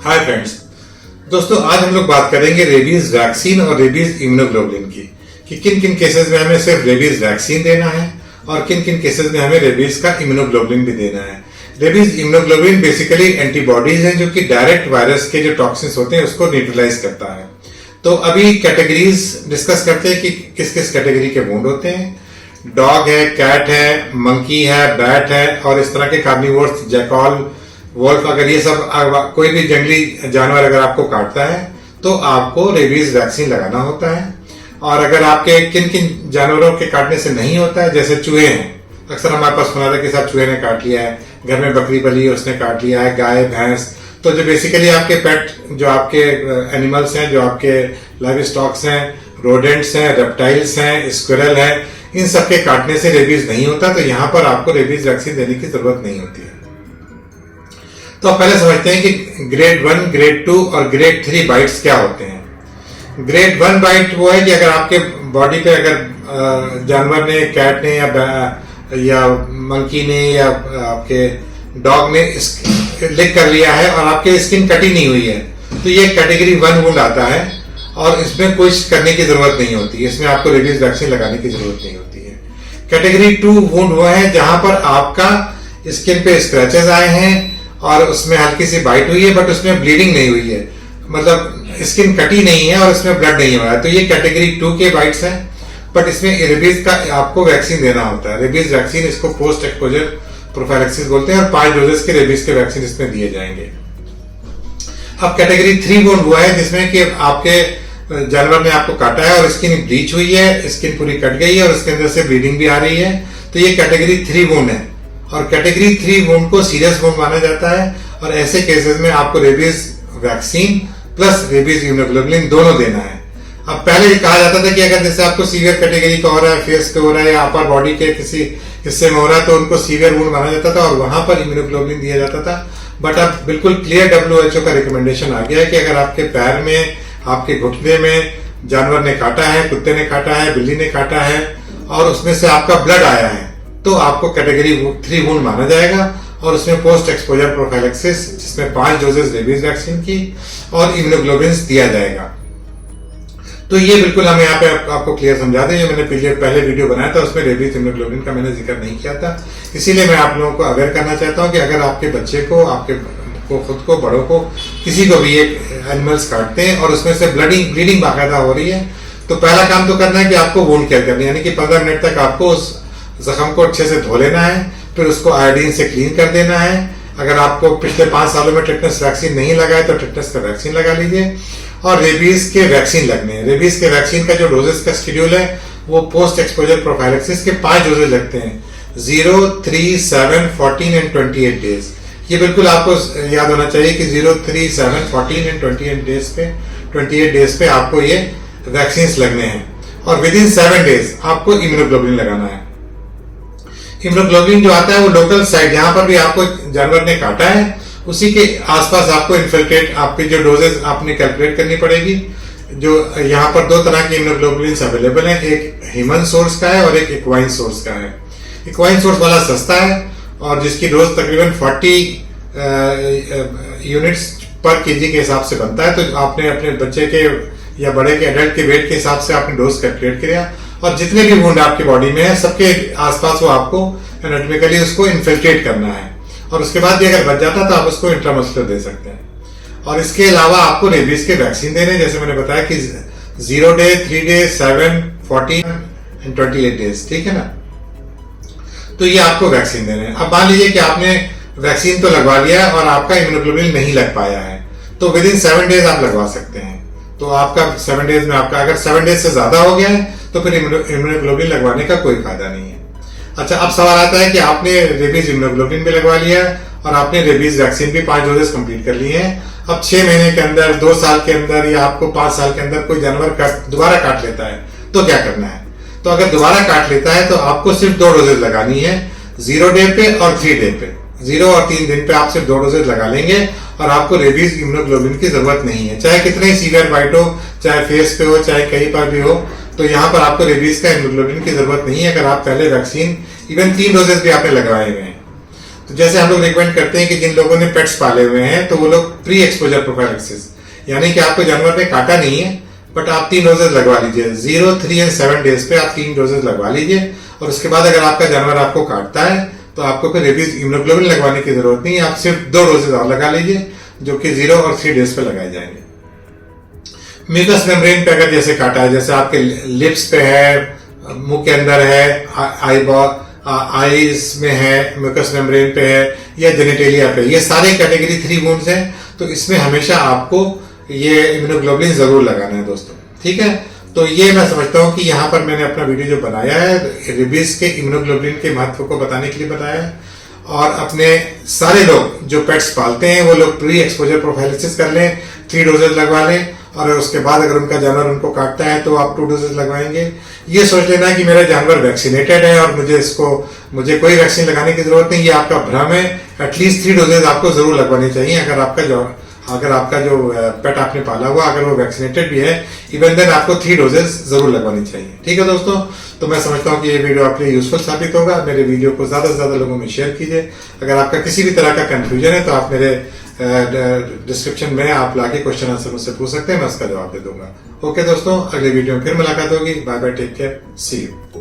Hi friends. दोस्तों, आज हम लोग बात करेंगे रेबीज वैक्सीन और रेबीज इम्यूनोग्लोबुलिन की कि किन किन केसेस में हमें सिर्फ रेबीज वैक्सीन देना है और किन किन केसेस में हमें रेबीज का इम्यूनोग्लोबुलिन भी देना है। रेबीज इम्यूनोग्लोबुलिन बेसिकली एंटीबॉडीज हैं जो कि डायरेक्ट वायरस के जो टॉक्सिन्स होते हैं उसको न्यूट्रलाइज करता है। तो अभी कैटेगरीज डिस्कस करते हैं कि किस किस कैटेगरी के वुंड होते हैं। डॉग है, कैट है, मंकी है, बैट है और इस तरह के कार्निवोर्स, जैकॉल, वोल्फ, अगर ये सब कोई भी जंगली जानवर अगर आपको काटता है तो आपको रेबीज वैक्सीन लगाना होता है। और अगर आपके किन किन जानवरों के काटने से नहीं होता है, जैसे चूहे हैं, अक्सर हमारे पास सुना था कि साहब चूहे ने काट लिया है, घर में बकरी पली है उसने काट लिया है, गाय, भैंस। तो जो बेसिकली आपके पेट, जो आपके एनिमल्स हैं, जो आपके लाइव स्टॉक्स हैं, रोडेंट्स हैं, रेप्टाइल्स हैं, स्क्विरल है, इन सब के काटने से रेबीज नहीं होता। तो यहाँ पर आपको रेबीज वैक्सीन देने की जरूरत नहीं होती है। तो आप पहले समझते हैं कि ग्रेड 1, ग्रेड 2 और ग्रेड 3 बाइट्स क्या होते हैं। ग्रेड 1 बाइट वो है कि अगर आपके बॉडी पे अगर जानवर ने, कैट ने या मंकी ने या आपके डॉग ने लिक कर लिया है और आपके स्किन कटी नहीं हुई है, तो ये कैटेगरी 1 वुंड आता है और इसमें कुछ करने की जरूरत नहीं होती, इसमें आपको रेबीज वैक्सीन लगाने की जरूरत नहीं होती है। कैटेगरी 2 वुंड वो है जहां पर आपका स्किन पे स्क्रैचेस आए हैं और उसमें हल्की सी बाइट हुई है बट उसमें ब्लीडिंग नहीं हुई है, मतलब स्किन कटी नहीं है और उसमें ब्लड नहीं हुआ है, तो ये कैटेगरी 2 के बाइट्स हैं। बट इसमें रेबीज का आपको वैक्सीन देना होता है। रेबीज वैक्सीन, इसको पोस्ट एक्सपोजर प्रोफाइलैक्सिस बोलते हैं और 5 डोजेस के रेबीज के वैक्सीन इसमें दिए जाएंगे। अब कैटेगरी 3 वुंड हुआ है जिसमें कि आपके जानवर ने आपको काटा है और स्किन ब्लीच हुई है, स्किन पूरी कट गई है और उसके अंदर से ब्लीडिंग भी आ रही है, तो ये कैटेगरी 3 वुंड है। और कैटेगरी 3 वुंड को सीरियस वुंड माना जाता है और ऐसे केसेस में आपको rabies vaccine plus rabies immunoglobulin दोनों देना है। अब पहले कहा जाता था कि अगर जैसे आपको सीवियर कैटेगरी का हो रहा है, फेस पे हो रहा है या अपर बॉडी के किसी हिस्से में हो रहा है, तो उनको सीवियर वुंड माना जाता था और वहां पर इम्यूनोग्लोबुलिन दिया जाता था। बट अब बिल्कुल क्लियर WHO का रिकमेंडेशन आ गया है कि अगर आपके पैर में, आपके घुटने में जानवर ने काटा है, कुत्ते ने काटा है, बिल्ली ने काटा है और उसमें से आपका ब्लड आया है, तो आपको कैटेगरी 3 वुंड माना जाएगा और उसमें पोस्ट एक्सपोजर प्रोफाइलैक्सिस जिसमें 5 डोजेस रेबीज वैक्सीन की और इम्यूनोग्लोबुलिन दिया जाएगा। तो ये बिल्कुल हम यहाँ पे आपको क्लियर समझा दें। मैंने पहले वीडियो बनाया था उसमें रेबीज इम्यूनोग्लोबुलिन का मैंने जिक्र नहीं किया था, इसीलिए मैं आप लोगों को अवेयर करना चाहता हूँ कि अगर आपके बच्चे को, आपके खुद को, बड़ों को, किसी को भी एक एनिमल्स काटते हैं और उसमें से ब्लीडिंग बाकायदा हो रही है, तो पहला काम तो करना है कि आपको वुंड केयर करनी है, यानी कि 15 मिनट तक आपको उस जख्म को अच्छे से धो लेना है, फिर उसको आयोडीन से क्लीन कर देना है। अगर आपको पिछले 5 सालों में टेटनस वैक्सीन नहीं लगा है तो टेटनस का वैक्सीन लगा लीजिए और रेबीज के वैक्सीन लगने हैं। रेबीज के वैक्सीन का जो डोजेस का शेड्यूल है वो पोस्ट एक्सपोजर प्रोफाइलैक्सिस के 5 डोजेस लगते हैं, 0, 3, 7, 14 एंड 28 डेज। ये बिल्कुल आपको याद होना चाहिए कि 0, 3, 7, 14 एंड 28 डेज पे आपको ये वैक्सीन लगने हैं और विद इन 7 डेज आपको इम्यूनोग्लोबुलिन लगाना है। इम्यूनोग्लोबुलिन जो आता है वो लोकल साइट, जहां पर भी आपको जानवर ने काटा है उसी के आसपास आपको इन्फिल्ट्रेट, आपकी जो डोजेस आपने कैलकुलेट करनी पड़ेगी। जो यहाँ पर 2 तरह के इम्यूनोग्लोबुलिन अवेलेबल हैं, एक ह्यूमन सोर्स का है और एक इक्वाइन सोर्स का है। इक्वाइन सोर्स वाला सस्ता है और जिसकी डोज तकरीबन 40 यूनिट्स पर केजी के हिसाब से बनता है। तो आपने अपने बच्चे के या बड़े के, एडल्ट के वेट के हिसाब से आपने डोज कैलकुलेट किया और जितने भी वुंड आपकी बॉडी में है सबके आसपास वो आपको एनाटॉमिकली उसको इन्फिल्ट्रेट करना है और उसके बाद भी अगर बच जाता तो आप उसको इंट्रामस्कुलर दे सकते हैं। और इसके अलावा आपको रेबीज के वैक्सीन देने, जैसे मैंने बताया कि 0 डे, 3 डे, 7, 14 एंड 28 डेज, ठीक है ना। तो ये आपको वैक्सीन देने हैं। अब मान लीजिए कि आपने वैक्सीन तो लगवा लिया और आपका इम्यूनोग्लोबुलिन नहीं लग पाया है, तो विद इन 7 डेज आप लगवा सकते हैं। तो आपका 7 डेज में आपका अगर 7 डेज से ज्यादा हो गया है तो फिर इम्यूनोग्लोबुलिन लगवाने का कोई फायदा नहीं है। अच्छा, अब सवाल आता है कि आपने रेबीज इम्यूनोग्लोबुलिन भी लगवा लिया है और आपने रेबीज वैक्सीन भी 5 डोजेस कंप्लीट कर लिए हैं। अब 6 महीने के अंदर, 2 साल के अंदर या आपको 5 साल के अंदर कोई जानवर दोबारा काट लेता है तो क्या करना है। तो अगर दोबारा काट लेता है तो आपको सिर्फ 2 डोजेस लगानी है, 0 डे पे और 3 डे पे। 0 और 3 दिन पे आप सिर्फ 2 डोजेस लगा लेंगे और आपको रेबीज इम्यूनोग्लोबुलिन की जरूरत नहीं है, चाहे कितने ही सीवियर बाइट हो, चाहे फेस पे हो, चाहे कहीं पर भी हो। तो यहाँ पर आपको रेबीज का इम्यूनोग्लोबुलिन की जरूरत नहीं है अगर आप पहले वैक्सीन इवन 3 डोजेस भी आपने लगवाए हुए हैं। जैसे हम लोग रिकमेंड करते हैं कि जिन लोगों ने पेट्स पाले हुए हैं तो वो लोग प्री एक्सपोजर प्रोफाइलैक्सिस, यानी कि आपको जानवर ने काटा नहीं है बट आप 3 डोजेज लगवा लीजिए। 0, 3 एंड 7 डेज पे आप 3 डोजेज लगवा लीजिए और उसके बाद अगर आपका जानवर आपको काटता है तो आपको फिर रेबीज इम्यूनोग्लोबुलिन लगवाने की जरूरत नहीं है, आप सिर्फ 2 डोजेज और लगा लीजिए जो कि 0 और 3 डेज पे लगाए जाएंगे। म्यूकस मेम्ब्रेन पे अगर जैसे काटा है, जैसे आपके लिप्स पे है, मुंह के अंदर है, आईज में है, म्यूकस मेम्ब्रेन पे है या जेनिटेलिया पे, ये सारे कैटेगरी 3 वुंड्स हैं, तो इसमें हमेशा आपको ये इम्यूनोग्लोबुलिन जरूर लगाना है दोस्तों, ठीक है। तो ये मैं समझता हूँ कि यहाँ पर मैंने अपना वीडियो जो बनाया है रेबीज के इम्यूनोग्लोबुलिन के महत्व को बताने के लिए बताया है, और अपने सारे लोग जो पेट्स पालते हैं वो लोग प्री एक्सपोजर प्रोफाइलिसिस कर लें, 3 डोजेज लगवा लें और उसके बाद अगर उनका जानवर उनको काटता है तो आप 2 डोजेज लगवाएंगे। ये सोच लेना है कि मेरा जानवर वैक्सीनेटेड है और मुझे कोई वैक्सीन लगाने की जरूरत नहीं, ये आपका भ्रम है। एटलीस्ट 3 डोजेज आपको जरूर लगवानी चाहिए अगर आपका जो पेट आपने पाला हुआ अगर वो वैक्सीनेटेड भी है, इवन देन आपको 3 डोजेज जरूर लगवानी चाहिए, ठीक है दोस्तों। तो मैं समझता हूँ कि ये वीडियो आपके लिए यूजफुल साबित होगा। मेरे वीडियो को ज्यादा से ज्यादा लोगों में शेयर कीजिए। अगर आपका किसी भी तरह का कंफ्यूजन है तो आप मेरे डिस्क्रिप्शन में आप लाके क्वेश्चन आंसर मुझसे पूछ सकते हैं, मैं उसका जवाब दे दूंगा। ओके दोस्तों, अगले वीडियो में फिर मुलाकात होगी। Bye bye, take care, see you.